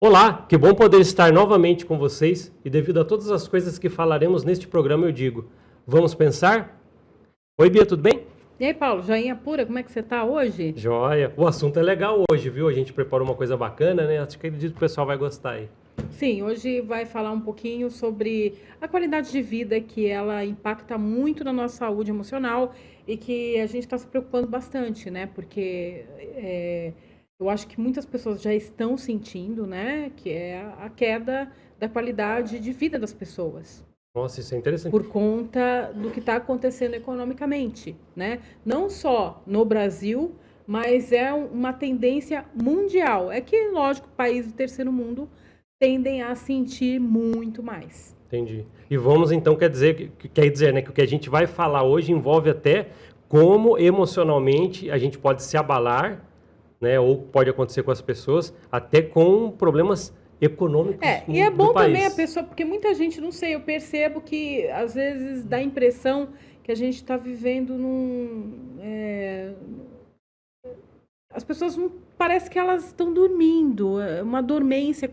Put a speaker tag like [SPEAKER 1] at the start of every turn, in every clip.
[SPEAKER 1] Olá, que bom poder estar novamente com vocês e devido a todas as coisas que falaremos neste programa eu digo, vamos pensar? Oi Bia, tudo bem?
[SPEAKER 2] E aí, Paulo, joinha pura, como é que você tá hoje?
[SPEAKER 1] Joia, o assunto é legal hoje, viu? A gente preparou uma coisa bacana, né? Acho que acredito que o pessoal vai gostar aí.
[SPEAKER 2] Sim, hoje vai falar um pouquinho sobre a qualidade de vida que ela impacta muito na nossa saúde emocional e que a gente está se preocupando bastante, né? Porque eu acho que muitas pessoas já estão sentindo, né? Que é a queda da qualidade de vida das pessoas.
[SPEAKER 1] Nossa, isso é interessante.
[SPEAKER 2] Por conta do que está acontecendo economicamente, né? Não só no Brasil, mas é uma tendência mundial. É que, lógico, países do terceiro mundo tendem a sentir muito mais.
[SPEAKER 1] Entendi. E vamos então, quer dizer, né, que o que a gente vai falar hoje envolve até como emocionalmente a gente pode se abalar, né, ou pode acontecer com as pessoas, até com problemas econômicos
[SPEAKER 2] E é bom
[SPEAKER 1] do país.
[SPEAKER 2] também a pessoa, porque muita gente, não sei, eu percebo que às vezes dá a impressão que a gente está vivendo as pessoas não, parece que elas estão dormindo, é uma dormência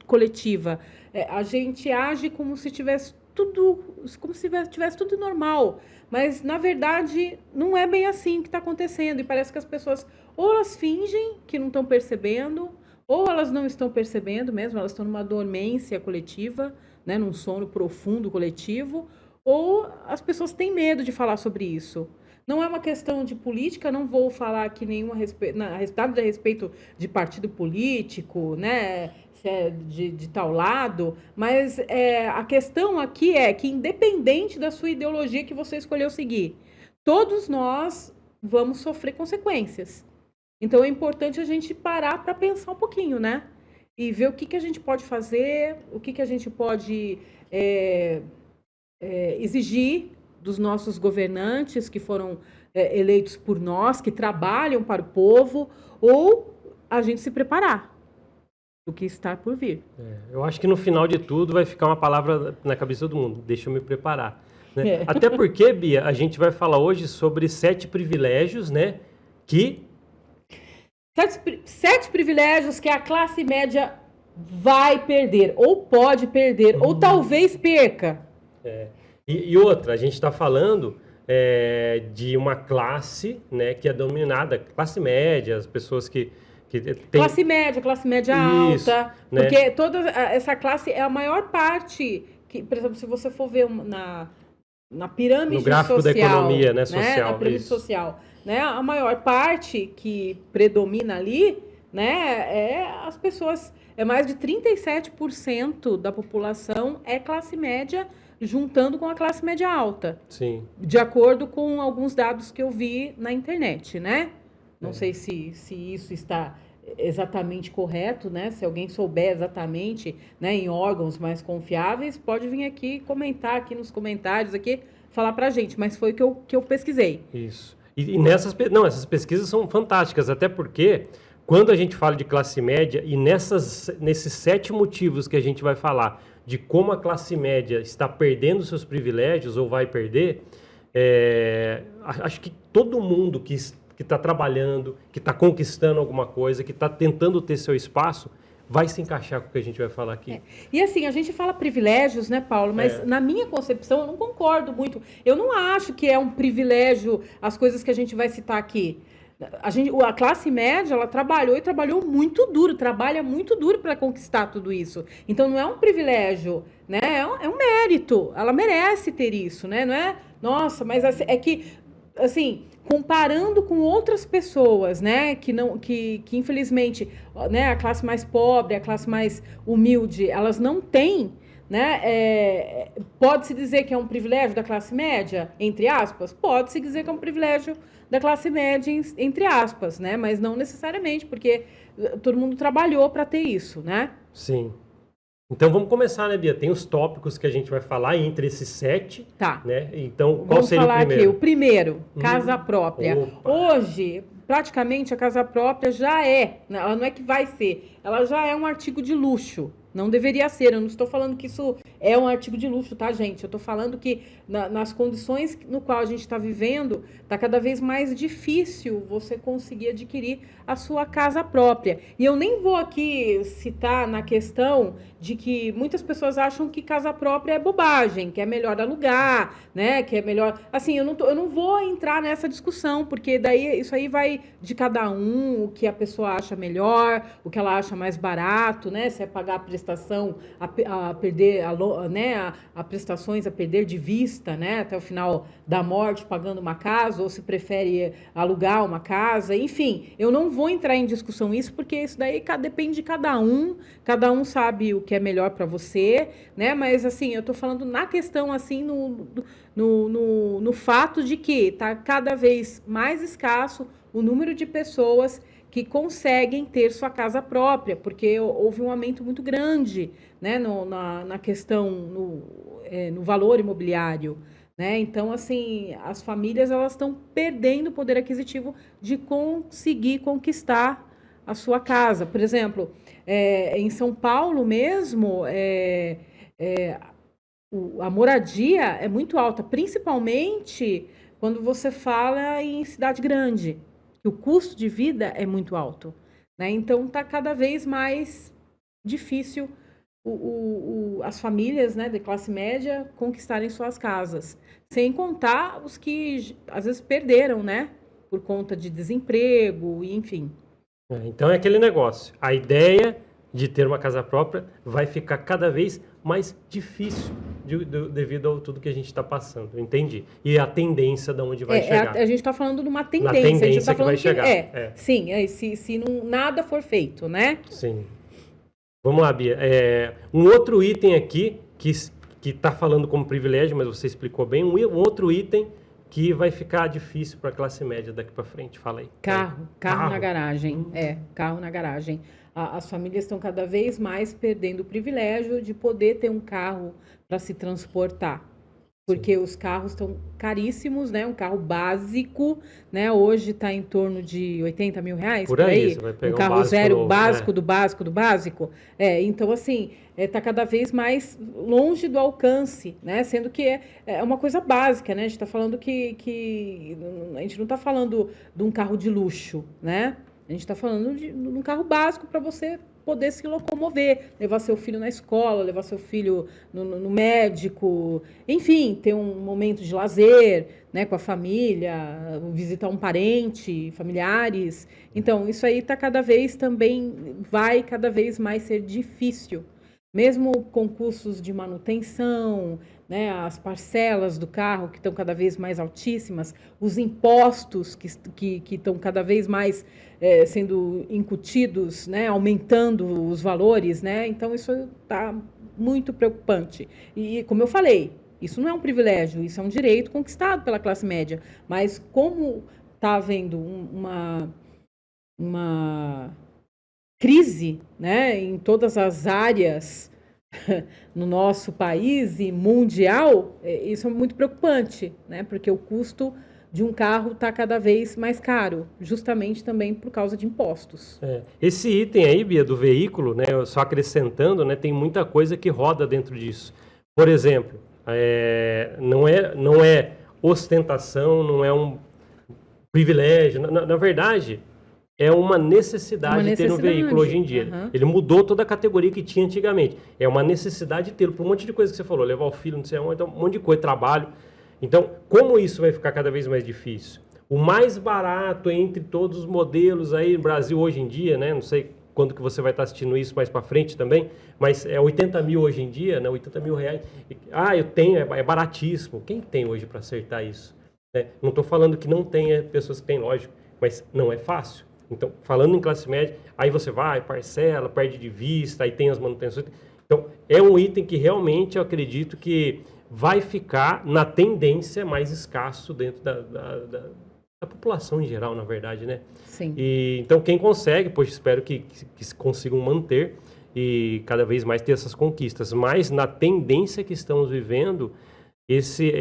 [SPEAKER 2] coletiva. A gente age como se tivesse tudo, tivesse tudo normal, mas na verdade não é bem assim que está acontecendo. E parece que as pessoas ou elas fingem que não estão percebendo, ou elas não estão percebendo mesmo, elas estão numa dormência coletiva, né, num sono profundo coletivo, ou as pessoas têm medo de falar sobre isso. Não é uma questão de política, não vou falar aqui nenhuma a respeito de partido político, né, se é de tal lado, mas a questão aqui é que, independente da sua ideologia que você escolheu seguir, todos nós vamos sofrer consequências. Então é importante a gente parar para pensar um pouquinho, né? E ver o que a gente pode fazer, o que a gente pode exigir dos nossos governantes que foram eleitos por nós, que trabalham para o povo, ou a gente se preparar do que está por vir.
[SPEAKER 1] Eu acho que no final de tudo vai ficar uma palavra na cabeça de todo mundo, deixa eu me preparar. Né? Até porque, Bia, a gente vai falar hoje sobre 7 privilégios, né, que...
[SPEAKER 2] 7 privilégios que a classe média vai perder, ou pode perder, ou talvez perca.
[SPEAKER 1] E outra, a gente está falando de uma classe, né, que é dominada, classe média, as pessoas que tem...
[SPEAKER 2] Classe média
[SPEAKER 1] Isso,
[SPEAKER 2] alta,
[SPEAKER 1] né?
[SPEAKER 2] porque toda essa classe é a maior parte, que, por exemplo, se você for ver na pirâmide
[SPEAKER 1] no gráfico
[SPEAKER 2] social,
[SPEAKER 1] da economia, né,
[SPEAKER 2] social,
[SPEAKER 1] social,
[SPEAKER 2] na pirâmide social, né, a maior parte que predomina ali, né, as pessoas, mais de 37% da população é classe média, juntando com a classe média alta.
[SPEAKER 1] Sim.
[SPEAKER 2] De acordo com alguns dados que eu vi na internet, né? Não sei se isso está exatamente correto, né? Se alguém souber exatamente, né, em órgãos mais confiáveis, pode vir aqui comentar aqui nos comentários aqui, falar pra gente, mas foi o que eu pesquisei.
[SPEAKER 1] Isso. E essas pesquisas são fantásticas, até porque quando a gente fala de classe média e nesses 7 motivos que a gente vai falar de como a classe média está perdendo seus privilégios ou vai perder, acho que todo mundo que está trabalhando, que está conquistando alguma coisa, que está tentando ter seu espaço, vai se encaixar com o que a gente vai falar aqui.
[SPEAKER 2] E assim, a gente fala privilégios, né, Paulo? Mas na minha concepção, eu não concordo muito. Eu não acho que é um privilégio as coisas que a gente vai citar aqui. A classe média, ela trabalhou e trabalhou muito duro, trabalha muito duro para conquistar tudo isso. Então, não é um privilégio, né? É um mérito. Ela merece ter isso, né? Não é, nossa, mas é que, assim, comparando com outras pessoas, né, que infelizmente, né, a classe mais pobre, a classe mais humilde, elas não têm, né, pode-se dizer que é um privilégio da classe média, entre aspas? Pode-se dizer que é um privilégio da classe média, entre aspas, né, mas não necessariamente, porque todo mundo trabalhou para ter isso, né?
[SPEAKER 1] Sim. Então vamos começar, né, Bia? Tem os tópicos que a gente vai falar entre esses 7.
[SPEAKER 2] Tá.
[SPEAKER 1] Né? Então, qual
[SPEAKER 2] Vamos
[SPEAKER 1] seria o
[SPEAKER 2] falar
[SPEAKER 1] primeiro?
[SPEAKER 2] aqui, o primeiro, casa própria.
[SPEAKER 1] Opa.
[SPEAKER 2] Hoje, praticamente, a casa própria ela não é que vai ser, ela já é um artigo de luxo. Não deveria ser, eu não estou falando que isso é um artigo de luxo, tá, gente? Eu tô falando que nas condições no qual a gente está vivendo, tá cada vez mais difícil você conseguir adquirir a sua casa própria. E eu nem vou aqui citar na questão de que muitas pessoas acham que casa própria é bobagem, que é melhor alugar, né? Que é melhor. Assim, eu não vou entrar nessa discussão, porque daí isso aí vai de cada um, o que a pessoa acha melhor, o que ela acha mais barato, né? Se é pagar a prestação a perder, né? A prestações a perder de vista, né? Até o final da morte pagando uma casa, ou se prefere alugar uma casa, enfim, eu não vou entrar em discussão isso, porque isso daí depende de cada um sabe o que é melhor para você, né? Mas assim, eu tô falando na questão assim no fato de que tá cada vez mais escasso o número de pessoas que conseguem ter sua casa própria, porque houve um aumento muito grande, né, na questão, no valor imobiliário, né? Então, assim, as famílias elas estão perdendo o poder aquisitivo de conseguir conquistar a sua casa. Por exemplo, em São Paulo mesmo, a moradia é muito alta, principalmente quando você fala em cidade grande, que o custo de vida é muito alto, né? Então está cada vez mais difícil as famílias, né, de classe média conquistarem suas casas, sem contar os que às vezes perderam, né, por conta de desemprego, e enfim.
[SPEAKER 1] Então é aquele negócio. A ideia de ter uma casa própria vai ficar cada vez mais difícil devido a tudo que a gente está passando. Eu entendi. E a tendência de onde vai chegar.
[SPEAKER 2] A gente está falando de uma tendência.
[SPEAKER 1] Na tendência
[SPEAKER 2] a gente tá
[SPEAKER 1] que vai chegar.
[SPEAKER 2] Sim, se nada for feito, né?
[SPEAKER 1] Sim. Vamos lá, Bia. Um outro item aqui que está falando como privilégio, mas você explicou bem. Um outro item que vai ficar difícil para a classe média daqui para frente. Fala aí.
[SPEAKER 2] Carro na garagem. Carro na garagem. As famílias estão cada vez mais perdendo o privilégio de poder ter um carro para se transportar. Porque os carros estão caríssimos, né? Um carro básico, né? Hoje está em torno de R$80 mil,
[SPEAKER 1] por aí. Você vai pegar
[SPEAKER 2] um carro zero,
[SPEAKER 1] novo,
[SPEAKER 2] básico, do básico. Então, assim, está cada vez mais longe do alcance, né? Sendo que é uma coisa básica, né? A gente está falando que a gente não está falando de um carro de luxo, né? A gente está falando de um carro básico para você poder se locomover, levar seu filho na escola, levar seu filho no médico, enfim, ter um momento de lazer, né, com a família, visitar um parente, familiares. Então, isso aí vai cada vez mais ser difícil. Mesmo com custos de manutenção, né, as parcelas do carro que estão cada vez mais altíssimas, os impostos que estão cada vez mais sendo incutidos, né, aumentando os valores, né? Então isso está muito preocupante. E como eu falei, isso não é um privilégio, isso é um direito conquistado pela classe média. Mas como está havendo uma crise, né, em todas as áreas no nosso país e mundial, isso é muito preocupante, né? Porque o custo de um carro está cada vez mais caro, justamente também por causa de impostos.
[SPEAKER 1] Esse item aí, Bia, do veículo, né, só acrescentando, né, tem muita coisa que roda dentro disso. Por exemplo, não é ostentação, não é um privilégio. Na verdade, é uma necessidade de ter um veículo hoje em dia.
[SPEAKER 2] Uhum.
[SPEAKER 1] Ele mudou toda a categoria que tinha antigamente. É uma necessidade de tê-lo, por um monte de coisa que você falou, levar o filho, não sei onde, então, um monte de coisa, trabalho. Então, como isso vai ficar cada vez mais difícil? O mais barato entre todos os modelos aí no Brasil hoje em dia, né? Não sei quando que você vai estar assistindo isso mais para frente também, mas é 80 mil hoje em dia, né? 80 mil reais. Eu tenho, é baratíssimo. Quem tem hoje para acertar isso? Não estou falando que não tenha pessoas que têm, lógico, mas não é fácil. Então, falando em classe média, aí você vai, parcela, perde de vista, aí tem as manutenções. Então, é um item que realmente eu acredito que vai ficar na tendência mais escasso dentro da população em geral, na verdade, né?
[SPEAKER 2] Sim.
[SPEAKER 1] Então, quem consegue, pois espero que consigam manter e cada vez mais ter essas conquistas. Mas, na tendência que estamos vivendo, esse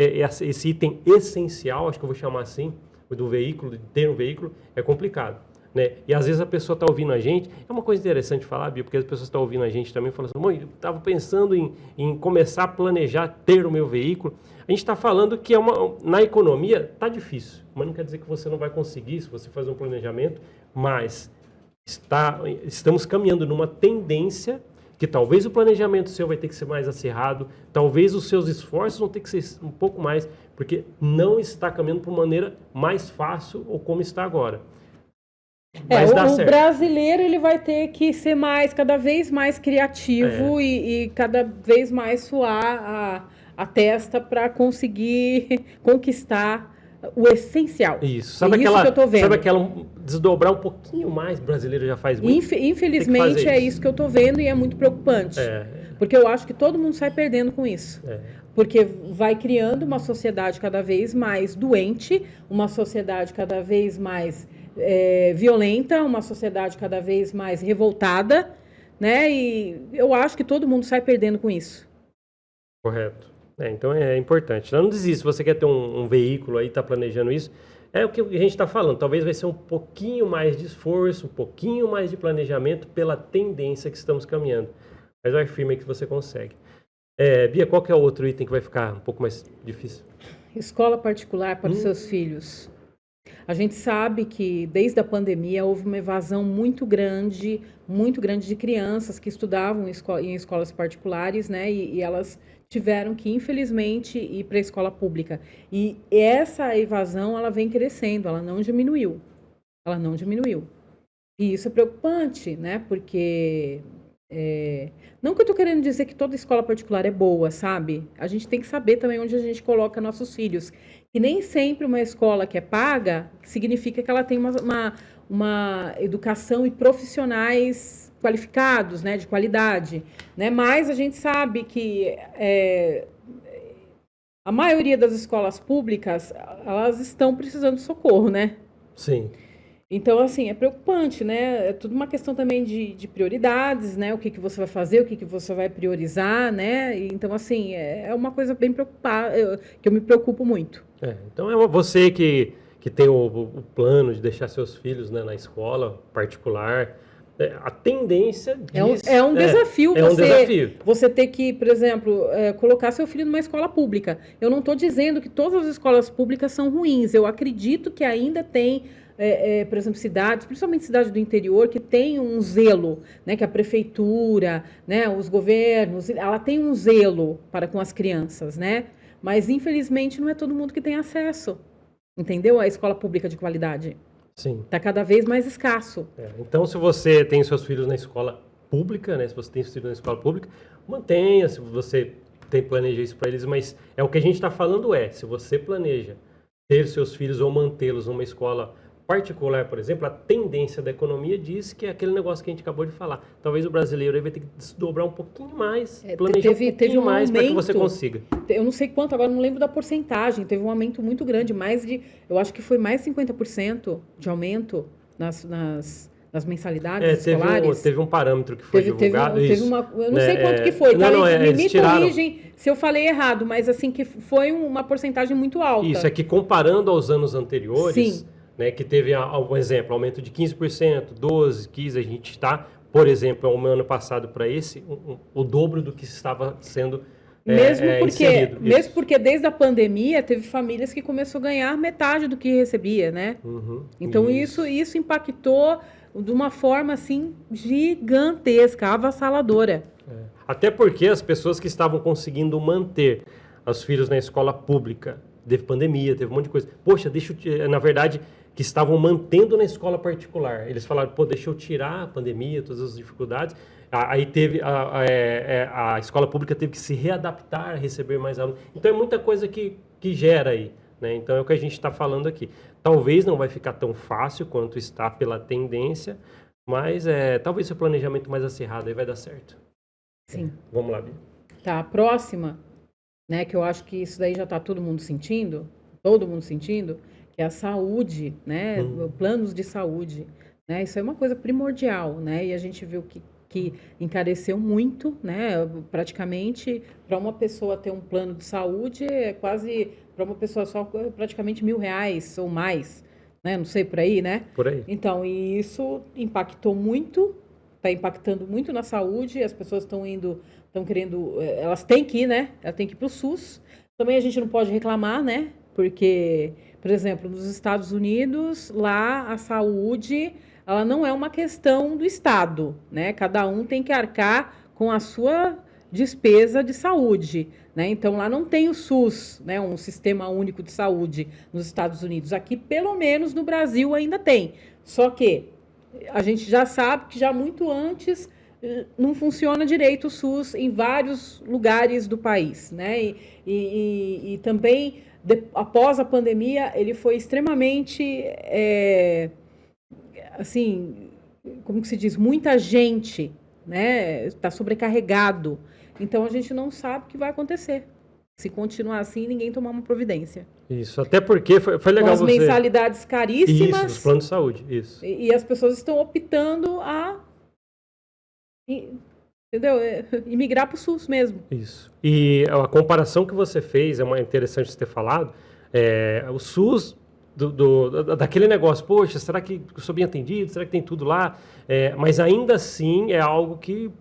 [SPEAKER 1] item essencial, acho que eu vou chamar assim, do veículo, de ter um veículo, é complicado. né? E às vezes a pessoa está ouvindo a gente, é uma coisa interessante falar, Bia, porque as pessoas estão ouvindo a gente também falando assim, mãe, eu estava pensando em começar a planejar ter o meu veículo. A gente está falando que na economia está difícil, mas não quer dizer que você não vai conseguir se você fazer um planejamento, mas estamos caminhando numa tendência que talvez o planejamento seu vai ter que ser mais acirrado, talvez os seus esforços vão ter que ser um pouco mais, porque não está caminhando por maneira mais fácil ou como está agora. Mas dá
[SPEAKER 2] o
[SPEAKER 1] certo.
[SPEAKER 2] brasileiro ele vai ter que ser cada vez mais criativo e cada vez mais suar a testa para conseguir conquistar o essencial.
[SPEAKER 1] Isso.
[SPEAKER 2] Sabe isso que eu tô vendo.
[SPEAKER 1] Sabe aquela desdobrar um pouquinho mais, o brasileiro já faz muito.
[SPEAKER 2] Infelizmente é isso que eu tô vendo e é muito preocupante. Porque eu acho que todo mundo sai perdendo com isso. Porque vai criando uma sociedade cada vez mais doente, uma sociedade cada vez mais violenta, uma sociedade cada vez mais revoltada, né? E eu acho que todo mundo sai perdendo com isso.
[SPEAKER 1] Correto. Então é importante. Não desista, se você quer ter um veículo aí, está planejando isso, é o que a gente está falando. Talvez vai ser um pouquinho mais de esforço, um pouquinho mais de planejamento pela tendência que estamos caminhando. Mas vai firme que você consegue. Bia, qual que é o outro item que vai ficar um pouco mais difícil?
[SPEAKER 2] Escola particular para os seus filhos. A gente sabe que desde a pandemia houve uma evasão muito grande de crianças que estudavam em escolas particulares, né? E elas tiveram que, infelizmente, ir para a escola pública. E essa evasão, ela vem crescendo, ela não diminuiu. Ela não diminuiu. E isso é preocupante, né? Porque não que eu estou querendo dizer que toda escola particular é boa, sabe? A gente tem que saber também onde a gente coloca nossos filhos. E nem sempre uma escola que é paga significa que ela tem uma educação e profissionais qualificados, né, de qualidade, né? Mas a gente sabe que a maioria das escolas públicas, elas estão precisando de socorro, né?
[SPEAKER 1] Sim.
[SPEAKER 2] Então, assim, é preocupante, né? É tudo uma questão também de prioridades, né? O que você vai fazer, o que você vai priorizar, né? Então, assim, é uma coisa bem preocupada, que eu me preocupo muito.
[SPEAKER 1] Então, você que tem o plano de deixar seus filhos, né, na escola particular, a tendência diz...
[SPEAKER 2] É um desafio
[SPEAKER 1] desafio.
[SPEAKER 2] Você ter que, por exemplo, colocar seu filho numa escola pública. Eu não estou dizendo que todas as escolas públicas são ruins. Eu acredito que ainda tem... por exemplo, cidades, principalmente cidades do interior, que tem um zelo, né, que a prefeitura, né, os governos, ela tem um zelo para com as crianças, né? Mas, infelizmente, não é todo mundo que tem acesso, entendeu? À escola pública de qualidade.
[SPEAKER 1] Sim.
[SPEAKER 2] Está cada vez mais escasso.
[SPEAKER 1] Então, se você tem seus filhos na escola pública, né, se você tem seus filhos na escola pública, mantenha, se você planeja isso para eles, mas o que a gente está falando se você planeja ter seus filhos ou mantê-los numa escola particular, por exemplo, a tendência da economia diz que é aquele negócio que a gente acabou de falar. Talvez o brasileiro aí vai ter que desdobrar um pouquinho mais, planejar um pouquinho mais para que você consiga.
[SPEAKER 2] Eu não sei quanto, agora não lembro da porcentagem, teve um aumento muito grande, eu acho que foi mais 50% de aumento nas mensalidades escolares.
[SPEAKER 1] Teve um parâmetro que foi divulgado.
[SPEAKER 2] Eu não sei quanto que foi, tá? Me corrigem se eu falei errado, mas assim, que foi uma porcentagem muito alta.
[SPEAKER 1] Isso, é que comparando aos anos anteriores...
[SPEAKER 2] Sim.
[SPEAKER 1] Né, que teve algum exemplo, aumento de 15%, 12%, 15%, a gente está, por exemplo, no ano passado para o dobro do que estava sendo inserido.
[SPEAKER 2] Mesmo porque desde a pandemia teve famílias que começaram a ganhar metade do que recebia, né? Então isso impactou de uma forma assim gigantesca, avassaladora.
[SPEAKER 1] Até porque as pessoas que estavam conseguindo manter os filhos na escola pública, teve pandemia, teve um monte de coisa. Poxa, na verdade, que estavam mantendo na escola particular. Eles falaram, deixa eu tirar a pandemia, todas as dificuldades. Aí teve a escola pública teve que se readaptar a receber mais alunos. Então é muita coisa que gera aí, né? Então é o que a gente está falando aqui. Talvez não vai ficar tão fácil quanto está pela tendência, mas talvez o planejamento mais acirrado aí vai dar certo.
[SPEAKER 2] Sim.
[SPEAKER 1] Vamos lá, Bia.
[SPEAKER 2] Tá, a próxima, né, que eu acho que isso daí já está todo mundo sentindo, que é a saúde, né, planos de saúde, né, isso é uma coisa primordial, né, e a gente viu que encareceu muito, né, praticamente, para uma pessoa ter um plano de saúde, para uma pessoa só, praticamente R$1.000 ou mais, né? Não sei por aí, né?
[SPEAKER 1] Por aí.
[SPEAKER 2] Então, e isso impactou muito, está impactando muito na saúde, as pessoas estão querendo, elas têm que ir, né? Elas têm que ir para o SUS. Também a gente não pode reclamar, né? Porque, por exemplo, nos Estados Unidos, lá a saúde, ela não é uma questão do Estado, né? Cada um tem que arcar com a sua despesa de saúde, né? Então, lá não tem o SUS, né? Um sistema único de saúde nos Estados Unidos. Aqui, pelo menos no Brasil, ainda tem. Só que a gente já sabe que já muito antes não funciona direito o SUS em vários lugares do país, né? E também, após a pandemia, ele foi extremamente, assim, como que se diz? Muita gente, né? Está sobrecarregado. Então, a gente não sabe o que vai acontecer. Se continuar assim, ninguém tomar uma providência.
[SPEAKER 1] Isso, até porque foi legal
[SPEAKER 2] Com as mensalidades caríssimas.
[SPEAKER 1] Isso, os planos de saúde, isso.
[SPEAKER 2] E as pessoas estão optando entendeu? Imigrar para o SUS mesmo.
[SPEAKER 1] Isso. E a comparação que você fez, é interessante você ter falado, o SUS, daquele negócio, poxa, será que eu sou bem atendido? Será que tem tudo lá? Mas ainda assim é algo que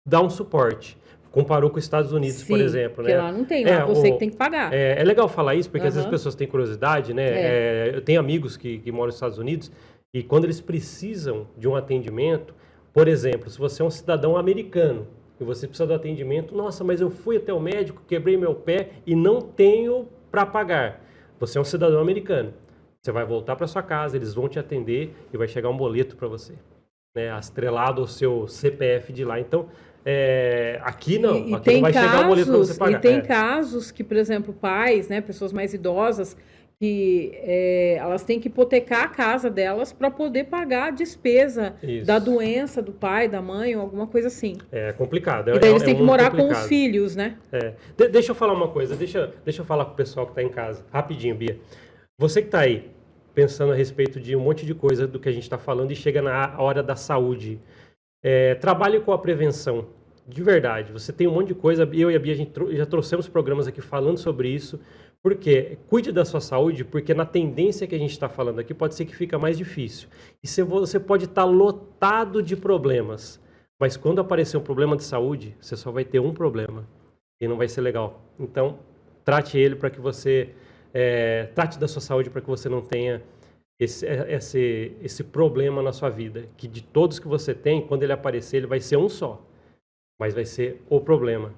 [SPEAKER 1] dá um suporte. Comparou com os Estados Unidos,
[SPEAKER 2] Sim,
[SPEAKER 1] por exemplo,
[SPEAKER 2] porque lá não tem, lá você que tem que pagar.
[SPEAKER 1] É legal falar isso, porque às vezes as pessoas têm curiosidade, né? Eu tenho amigos que moram nos Estados Unidos e quando eles precisam de um atendimento, por exemplo, se você é um cidadão americano e você precisa do atendimento, nossa, mas eu fui até o médico, quebrei meu pé e não tenho para pagar. Você é um cidadão americano. Você vai voltar para sua casa, eles vão te atender e vai chegar um boleto para você, né? Atrelado ao seu CPF de lá. Então, aqui não, aqui não vai chegar um boleto para você pagar.
[SPEAKER 2] E tem casos que, por exemplo, pais, né, pessoas mais idosas, que elas têm que hipotecar a casa delas para poder pagar a despesa da doença do pai, da mãe, ou alguma coisa assim.
[SPEAKER 1] É complicado.
[SPEAKER 2] E daí eles têm que morar com os filhos, né?
[SPEAKER 1] Deixa eu falar uma coisa, deixa eu falar com o pessoal que está em casa, rapidinho, Bia. Você que está aí pensando a respeito de um monte de coisa do que a gente está falando e chega na hora da saúde, trabalhe com a prevenção, de verdade. Você tem um monte de coisa, eu e a Bia, a gente já trouxemos programas aqui falando sobre isso. Por quê? Cuide da sua saúde, porque na tendência que a gente está falando aqui, pode ser que fica mais difícil. E você pode estar lotado de problemas, mas quando aparecer um problema de saúde, você só vai ter um problema e não vai ser legal. Então, trate ele para que você... trate da sua saúde para que você não tenha esse problema na sua vida. Que de todos que você tem, quando ele aparecer, ele vai ser um só, mas vai ser o problema.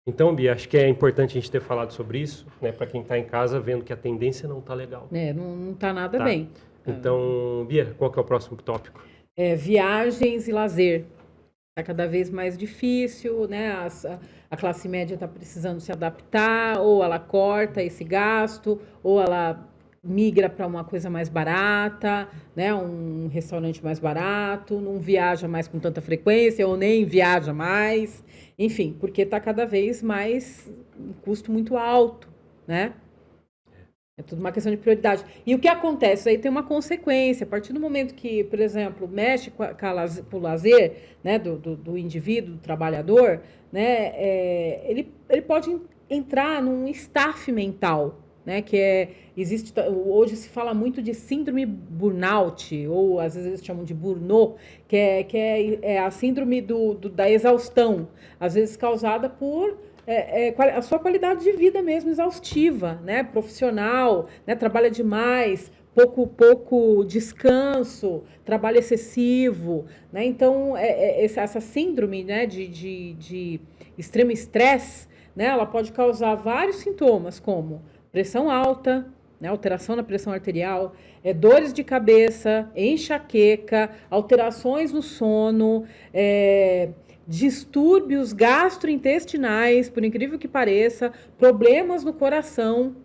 [SPEAKER 1] Então, Bia, acho que é importante a gente ter falado sobre isso, né, para quem está em casa vendo que a tendência não está legal.
[SPEAKER 2] Não está nada bem.
[SPEAKER 1] Então, Bia, qual que é o próximo tópico?
[SPEAKER 2] Viagens e lazer. Está cada vez mais difícil, né? A classe média está precisando se adaptar, ou ela corta esse gasto, ou ela migra para uma coisa mais barata, né? Um restaurante mais barato, não viaja mais com tanta frequência, ou nem viaja mais. Enfim, porque está cada vez mais um custo muito alto, né? É tudo uma questão de prioridade. E o que acontece? Aí tem uma consequência. A partir do momento que, por exemplo, mexe com o lazer, né, do indivíduo, do trabalhador, né, ele pode entrar num staff mental, né, existe, hoje se fala muito de síndrome burnout, ou às vezes eles chamam de burnout, que é a síndrome da exaustão, às vezes causada por a sua qualidade de vida mesmo exaustiva, né, profissional, né, trabalha demais, pouco descanso, trabalho excessivo, né, então essa síndrome, né, de extremo estresse, né, ela pode causar vários sintomas, como pressão alta, né, alteração na pressão arterial, dores de cabeça, enxaqueca, alterações no sono, distúrbios gastrointestinais, por incrível que pareça, problemas no coração,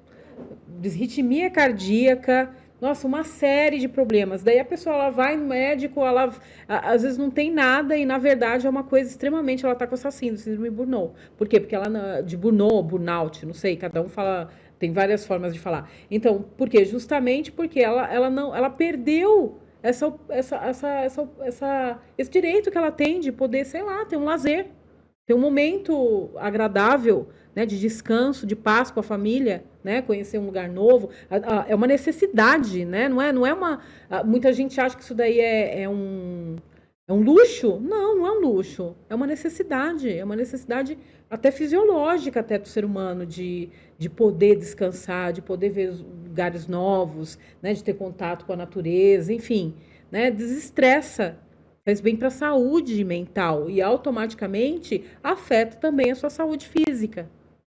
[SPEAKER 2] disritmia cardíaca, nossa, uma série de problemas. Daí a pessoa ela vai no médico, ela às vezes não tem nada e na verdade é uma coisa extremamente, ela está com essa síndrome burnout. Por quê? Porque ela de burnout, não sei, cada um fala, tem várias formas de falar. Então, por quê? Justamente porque ela perdeu esse direito que ela tem de poder, sei lá, ter um lazer, ter um momento agradável, né, de descanso, de paz com a família, né, conhecer um lugar novo, é uma necessidade, né, não é uma... Muita gente acha que isso daí é um luxo. Não, não é um luxo, é uma necessidade até fisiológica até do ser humano, de poder descansar, de poder ver lugares novos, né, de ter contato com a natureza, enfim, né, desestressa. Faz bem para a saúde mental e automaticamente afeta também a sua saúde física.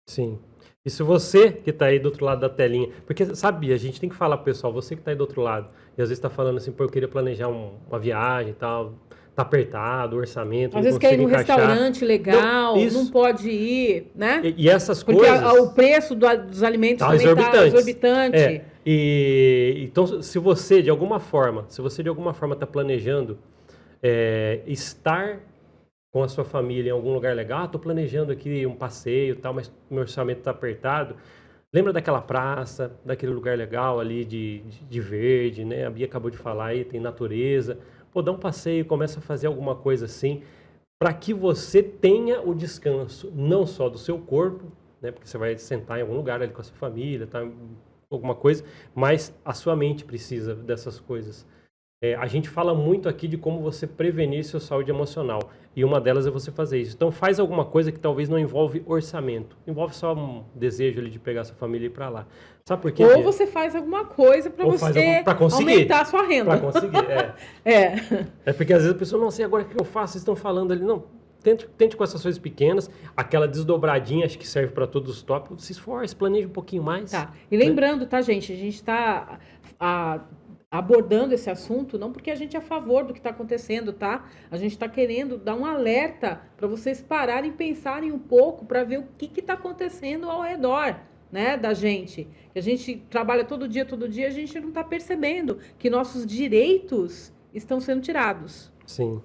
[SPEAKER 1] Sim. E se você que está aí do outro lado da telinha, porque sabe, a gente tem que falar pro pessoal, você que está aí do outro lado, e às vezes está falando assim, pô, eu queria planejar uma viagem e tal, tá apertado, o orçamento,
[SPEAKER 2] Às
[SPEAKER 1] não
[SPEAKER 2] vezes quer ir
[SPEAKER 1] consigo
[SPEAKER 2] num
[SPEAKER 1] encaixar.
[SPEAKER 2] restaurante legal,
[SPEAKER 1] Não, isso.
[SPEAKER 2] não pode ir, né?
[SPEAKER 1] E essas
[SPEAKER 2] Porque
[SPEAKER 1] coisas...
[SPEAKER 2] o preço dos alimentos
[SPEAKER 1] Tá
[SPEAKER 2] também está exorbitante.
[SPEAKER 1] É. E então, se você de alguma forma está planejando estar com a sua família em algum lugar legal, estou planejando aqui um passeio e tal, mas meu orçamento está apertado. Lembra daquela praça, daquele lugar legal ali de verde, né? A Bia acabou de falar aí, tem natureza. Pô, dá um passeio, começa a fazer alguma coisa assim, para que você tenha o descanso, não só do seu corpo, né? Porque você vai sentar em algum lugar ali com a sua família, tá? Alguma coisa, mas a sua mente precisa dessas coisas. A gente fala muito aqui de como você prevenir sua saúde emocional. E uma delas é você fazer isso. Então faz alguma coisa que talvez não envolve orçamento. Envolve só um desejo ali de pegar sua família e ir para lá. Sabe por quê?
[SPEAKER 2] Ou você faz alguma coisa para você aumentar a sua renda.
[SPEAKER 1] Para conseguir, É porque às vezes a pessoa, não sei agora o que eu faço, vocês estão falando ali. Não, tente com essas coisas pequenas. Aquela desdobradinha, acho que serve para todos os tópicos. Se esforce, planeje um pouquinho mais.
[SPEAKER 2] Tá. E lembrando, tá, gente? A gente está abordando esse assunto não porque a gente é a favor do que está acontecendo, tá? A gente está querendo dar um alerta para vocês pararem e pensarem um pouco para ver o que está acontecendo ao redor, né, da gente. Que a gente trabalha todo dia, a gente não está percebendo que nossos direitos estão sendo tirados.
[SPEAKER 1] Sim.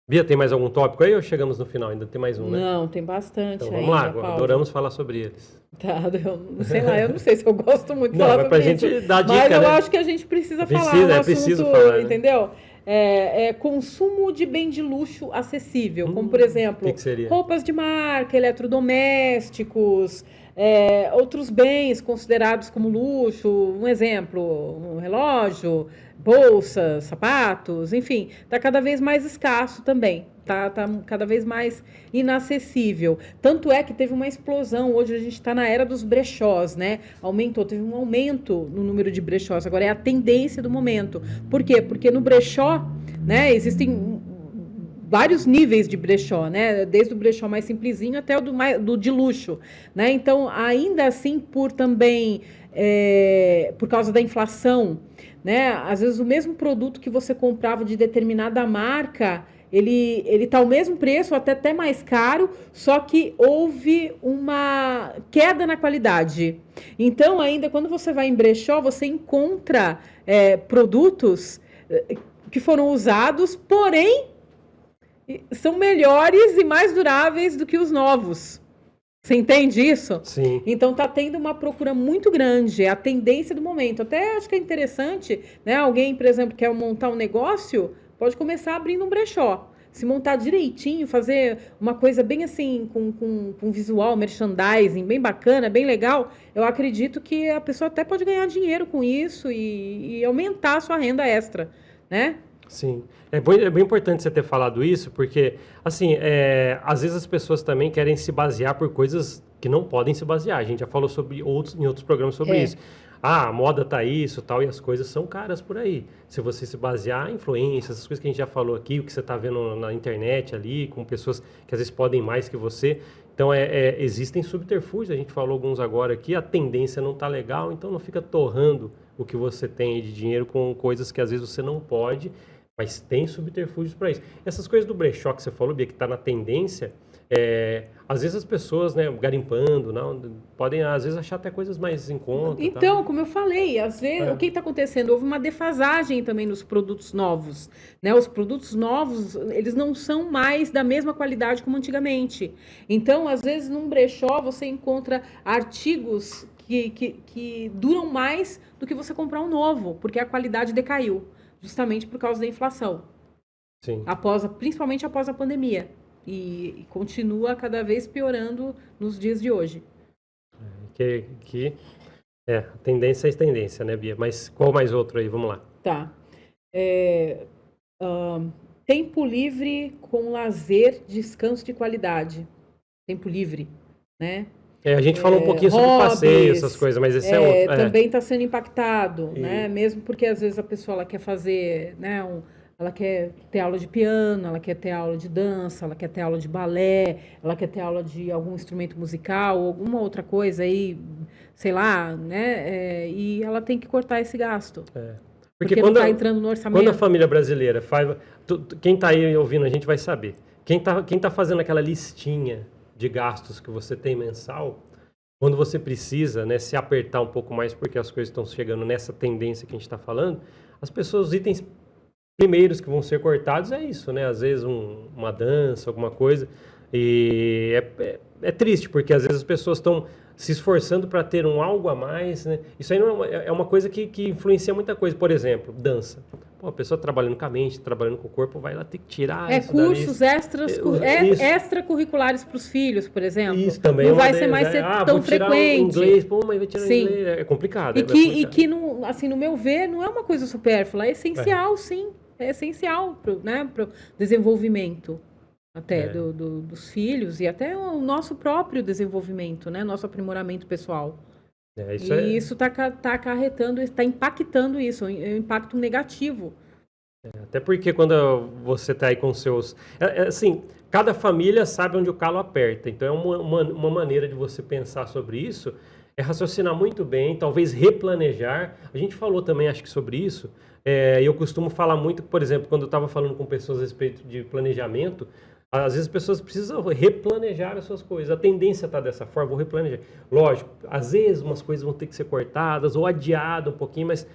[SPEAKER 1] Bia, tem mais algum tópico aí ou chegamos no final? Ainda tem mais um, né?
[SPEAKER 2] Não, tem bastante.
[SPEAKER 1] Então vamos lá, Paulo. Adoramos falar sobre eles.
[SPEAKER 2] Tá, eu não sei se eu gosto muito de falar sobre isso.
[SPEAKER 1] Gente dar dica,
[SPEAKER 2] mas eu
[SPEAKER 1] né?
[SPEAKER 2] acho que a gente precisa falar.
[SPEAKER 1] Preciso falar,
[SPEAKER 2] entendeu? Consumo de bem de luxo acessível, como por exemplo,
[SPEAKER 1] que seria?
[SPEAKER 2] Roupas de marca, eletrodomésticos, outros bens considerados como luxo, um exemplo, um relógio, bolsas, sapatos, enfim, está cada vez mais escasso também. Tá cada vez mais inacessível. Tanto é que teve uma explosão. Hoje a gente está na era dos brechós, né? Teve um aumento no número de brechós. Agora é a tendência do momento. Por quê? Porque no brechó, né, existem vários níveis de brechó, né? Desde o brechó mais simplesinho até o do de luxo, né? Então, ainda assim, por causa da inflação, né? Às vezes o mesmo produto que você comprava de determinada marca, ele tá ao mesmo preço, até mais caro, só que houve uma queda na qualidade. Então, ainda quando você vai em brechó, você encontra produtos que foram usados, porém são melhores e mais duráveis do que os novos. Você entende isso?
[SPEAKER 1] Sim.
[SPEAKER 2] Então está tendo uma procura muito grande, é a tendência do momento. Até acho que é interessante, né? Alguém, por exemplo, quer montar um negócio, pode começar abrindo um brechó. Se montar direitinho, fazer uma coisa bem assim, com visual, merchandising, bem bacana, bem legal, eu acredito que a pessoa até pode ganhar dinheiro com isso e aumentar a sua renda extra, né?
[SPEAKER 1] Sim. É bem importante você ter falado isso, porque, assim, às vezes as pessoas também querem se basear por coisas que não podem se basear. A gente já falou em outros programas sobre isso. A moda tá isso, tal, e as coisas são caras por aí. Se você se basear em influências, essas coisas que a gente já falou aqui, o que você está vendo na internet ali, com pessoas que às vezes podem mais que você. Então, existem subterfúgios, a gente falou alguns agora aqui, a tendência não tá legal, então não fica torrando o que você tem de dinheiro com coisas que às vezes você não pode, mas tem subterfúgios para isso. Essas coisas do brechó que você falou, Bia, que está na tendência, às vezes as pessoas, né, garimpando, podem às vezes achar até coisas mais em conta.
[SPEAKER 2] Então, como eu falei, às vezes, o que está acontecendo? Houve uma defasagem também nos produtos novos, né? Os produtos novos, eles não são mais da mesma qualidade como antigamente. Então, às vezes, num brechó, você encontra artigos que duram mais do que você comprar um novo, porque a qualidade decaiu, justamente por causa da inflação.
[SPEAKER 1] Sim.
[SPEAKER 2] Principalmente após a pandemia. e continua cada vez piorando nos dias de hoje.
[SPEAKER 1] A tendência é tendência, né, Bia? Mas qual mais outro aí? Vamos lá.
[SPEAKER 2] Tá. Tempo livre com lazer, descanso de qualidade. Tempo livre, né?
[SPEAKER 1] A gente falou um pouquinho sobre passeio, essas coisas, mas esse é outro.
[SPEAKER 2] Também está sendo impactado, né? Mesmo porque às vezes a pessoa ela quer fazer, né? Ela quer ter aula de piano, ela quer ter aula de dança, ela quer ter aula de balé, ela quer ter aula de algum instrumento musical, alguma outra coisa aí, sei lá, né? E ela tem que cortar esse gasto. Porque quando não está entrando no orçamento.
[SPEAKER 1] Quando a família brasileira faz... Quem está aí ouvindo a gente vai saber. Quem tá fazendo aquela listinha de gastos que você tem mensal, quando você precisa, né, se apertar um pouco mais porque as coisas estão chegando nessa tendência que a gente está falando, as pessoas, os itens primeiros que vão ser cortados é isso, né? Às vezes uma dança, alguma coisa. E é triste, porque às vezes as pessoas estão se esforçando para ter algo a mais, né? Isso aí não é uma coisa que influencia muita coisa. Por exemplo, dança. Pô, a pessoa trabalhando com a mente, trabalhando com o corpo, vai lá ter que tirar isso
[SPEAKER 2] cursos extracurriculares para os filhos, por exemplo.
[SPEAKER 1] Isso também
[SPEAKER 2] não vai ser mais tão frequente.
[SPEAKER 1] Inglês, pô, mas vai tirar inglês. É complicado.
[SPEAKER 2] E que não, assim, no meu ver, não é uma coisa supérflua, é essencial, sim. É essencial para o desenvolvimento até dos filhos e até o nosso próprio desenvolvimento, né? Nosso aprimoramento pessoal. Isso está acarretando, está impactando isso, é um impacto negativo.
[SPEAKER 1] Até porque quando você está aí com seus... assim, cada família sabe onde o calo aperta. Então, é uma maneira de você pensar sobre isso, é raciocinar muito bem, talvez replanejar. A gente falou também, acho que sobre isso. Eu costumo falar muito, por exemplo, quando eu estava falando com pessoas a respeito de planejamento, às vezes as pessoas precisam replanejar as suas coisas. A tendência está dessa forma, vou replanejar. Lógico, às vezes umas coisas vão ter que ser cortadas ou adiadas um pouquinho, mas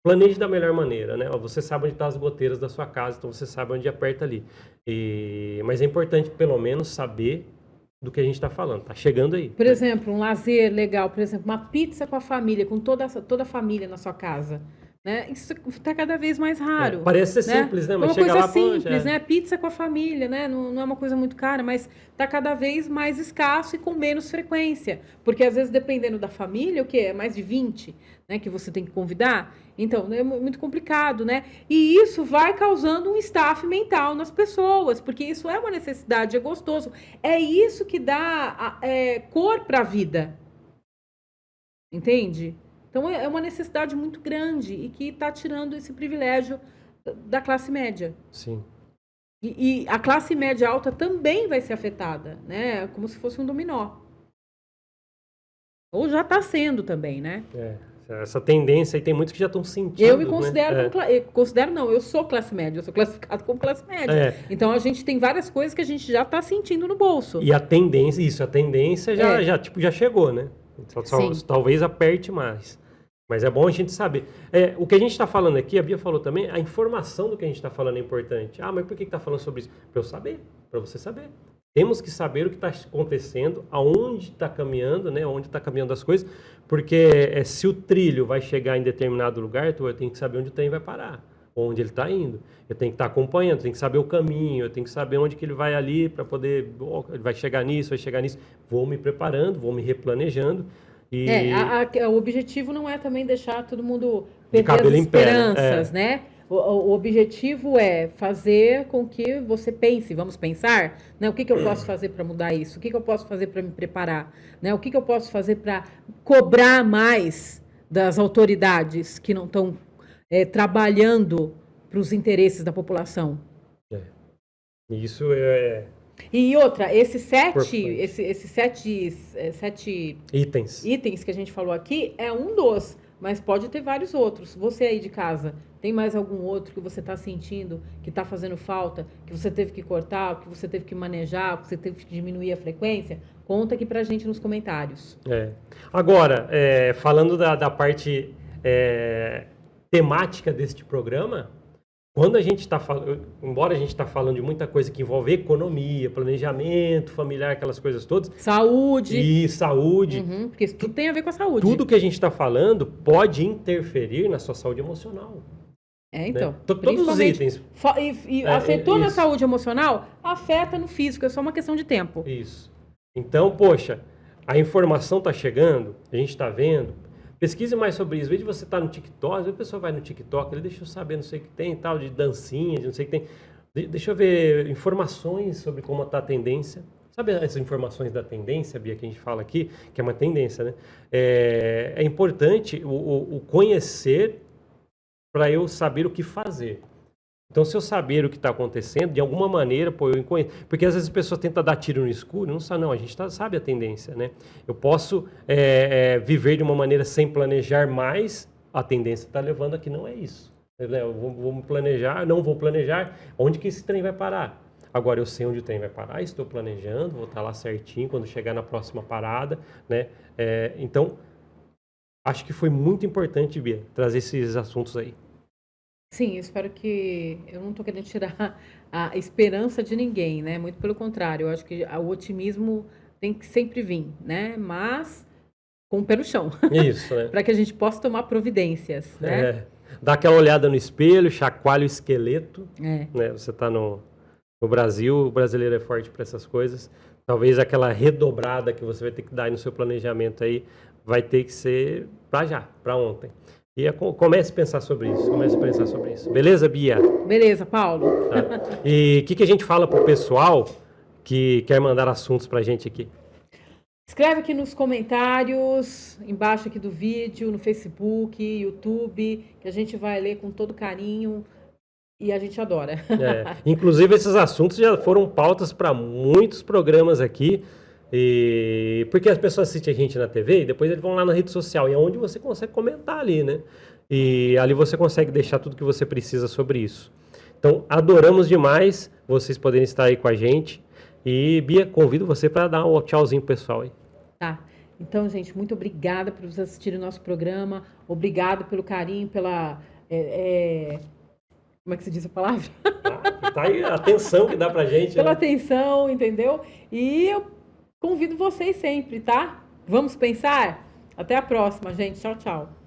[SPEAKER 1] planeje da melhor maneira, né? Você sabe onde estão as goteiras da sua casa, então você sabe onde aperta ali. Mas é importante, pelo menos, saber do que a gente está falando. Está chegando aí.
[SPEAKER 2] Por exemplo, um lazer legal, por exemplo, uma pizza com a família, com toda a família na sua casa. Né? Isso está cada vez mais raro.
[SPEAKER 1] Parece ser simples, né? Mas
[SPEAKER 2] uma
[SPEAKER 1] chega
[SPEAKER 2] coisa
[SPEAKER 1] lá,
[SPEAKER 2] simples, né? Pizza com a família, né? Não é uma coisa muito cara, mas está cada vez mais escasso e com menos frequência. Porque, às vezes, dependendo da família, o quê? É mais de 20, né? Que você tem que convidar. Então, é muito complicado, né? E isso vai causando um estafe mental nas pessoas, porque isso é uma necessidade, é gostoso. É isso que dá cor para a vida. Entende? Então, é uma necessidade muito grande e que está tirando esse privilégio da classe média.
[SPEAKER 1] Sim.
[SPEAKER 2] E a classe média alta também vai ser afetada, né? Como se fosse um dominó. Ou já está sendo também, né?
[SPEAKER 1] Essa tendência aí tem muitos que já estão sentindo.
[SPEAKER 2] Eu me considero, eu sou classe média, eu sou classificado como classe média. Então, a gente tem várias coisas que a gente já está sentindo no bolso.
[SPEAKER 1] E a tendência já chegou, né? Talvez aperte mais. Mas é bom a gente saber. O que a gente está falando aqui, a Bia falou também, a informação do que a gente está falando é importante. Mas por que está falando sobre isso? Para eu saber, para você saber. Temos que saber o que está acontecendo, aonde está caminhando, né? Onde está caminhando as coisas, porque se o trilho vai chegar em determinado lugar, eu tenho que saber onde o trem vai parar, onde ele está indo. Eu tenho que estar acompanhando, eu tenho que saber o caminho, eu tenho que saber onde que ele vai ali para poder... ele vai chegar nisso, vai chegar nisso. Vou me preparando, vou me replanejando.
[SPEAKER 2] O objetivo não é também deixar todo mundo perder as esperanças, né? O objetivo é fazer com que você pense, vamos pensar, né? O que eu posso fazer para mudar isso? O que eu posso fazer para me preparar? Né? O que eu posso fazer para cobrar mais das autoridades que não estão trabalhando para os interesses da população?
[SPEAKER 1] Isso é...
[SPEAKER 2] E outra, esses sete itens que a gente falou aqui é um dos, mas pode ter vários outros. Você aí de casa, tem mais algum outro que você está sentindo, que está fazendo falta, que você teve que cortar, que você teve que manejar, que você teve que diminuir a frequência? Conta aqui pra gente nos comentários.
[SPEAKER 1] Agora, falando da parte temática deste programa, quando a gente está falando, embora a gente está falando de muita coisa que envolve economia, planejamento familiar, aquelas coisas todas.
[SPEAKER 2] Saúde.
[SPEAKER 1] E saúde.
[SPEAKER 2] Porque isso tudo tem a ver com a saúde.
[SPEAKER 1] Tudo que a gente está falando pode interferir na sua saúde emocional.
[SPEAKER 2] Então.
[SPEAKER 1] Né? Todos os itens.
[SPEAKER 2] Afetou na
[SPEAKER 1] isso.
[SPEAKER 2] saúde emocional, afeta no físico, é só uma questão de tempo.
[SPEAKER 1] Isso. Então, poxa, a informação está chegando, a gente está vendo. Pesquise mais sobre isso. Em vez de você estar no TikTok, às vezes a pessoa vai no TikTok, ele deixa eu saber, não sei o que tem, tal, de dancinha, de não sei o que tem. Deixa eu ver informações sobre como está a tendência. Sabe as informações da tendência, Bia, que a gente fala aqui, que é uma tendência, né? É importante o conhecer para eu saber o que fazer. Então, se eu saber o que está acontecendo, de alguma maneira, pô, eu conheço. Porque às vezes as pessoas tentam dar tiro no escuro, não sabe, não, a gente sabe a tendência, né? Eu posso viver de uma maneira sem planejar, mas a tendência está levando a que não é isso. Eu vou me planejar, não vou planejar, onde que esse trem vai parar? Agora eu sei onde o trem vai parar, estou planejando, vou estar lá certinho quando chegar na próxima parada, né? Então, acho que foi muito importante, Bia, trazer esses assuntos aí.
[SPEAKER 2] Sim, eu espero que... Eu não estou querendo tirar a esperança de ninguém, né? Muito pelo contrário, eu acho que o otimismo tem que sempre vir, né? Mas com o pé no chão.
[SPEAKER 1] Isso, né?
[SPEAKER 2] Para que a gente possa tomar providências, né?
[SPEAKER 1] Dá aquela olhada no espelho, chacoalha o esqueleto.
[SPEAKER 2] É.
[SPEAKER 1] Né? Você está no Brasil, o brasileiro é forte para essas coisas. Talvez aquela redobrada que você vai ter que dar aí no seu planejamento aí vai ter que ser para já, para ontem. E comece a pensar sobre isso. Beleza, Bia?
[SPEAKER 2] Beleza, Paulo.
[SPEAKER 1] Tá. E o que a gente fala pro pessoal que quer mandar assuntos pra gente aqui?
[SPEAKER 2] Escreve aqui nos comentários, embaixo aqui do vídeo, no Facebook, YouTube, que a gente vai ler com todo carinho e a gente adora.
[SPEAKER 1] Inclusive, esses assuntos já foram pautas para muitos programas aqui. Porque as pessoas assistem a gente na TV e depois eles vão lá na rede social, e é onde você consegue comentar ali, né? E ali você consegue deixar tudo que você precisa sobre isso. Então, adoramos demais vocês poderem estar aí com a gente. E, Bia, convido você para dar um tchauzinho pro pessoal aí. Tá.
[SPEAKER 2] Então, gente, muito obrigada por vocês assistirem o nosso programa. Obrigado pelo carinho, pela... Como é que se diz a palavra?
[SPEAKER 1] Tá aí a atenção que dá pra gente.
[SPEAKER 2] Pela
[SPEAKER 1] né?
[SPEAKER 2] atenção, entendeu? E eu convido vocês sempre, tá? Vamos pensar? Até a próxima, gente. Tchau, tchau.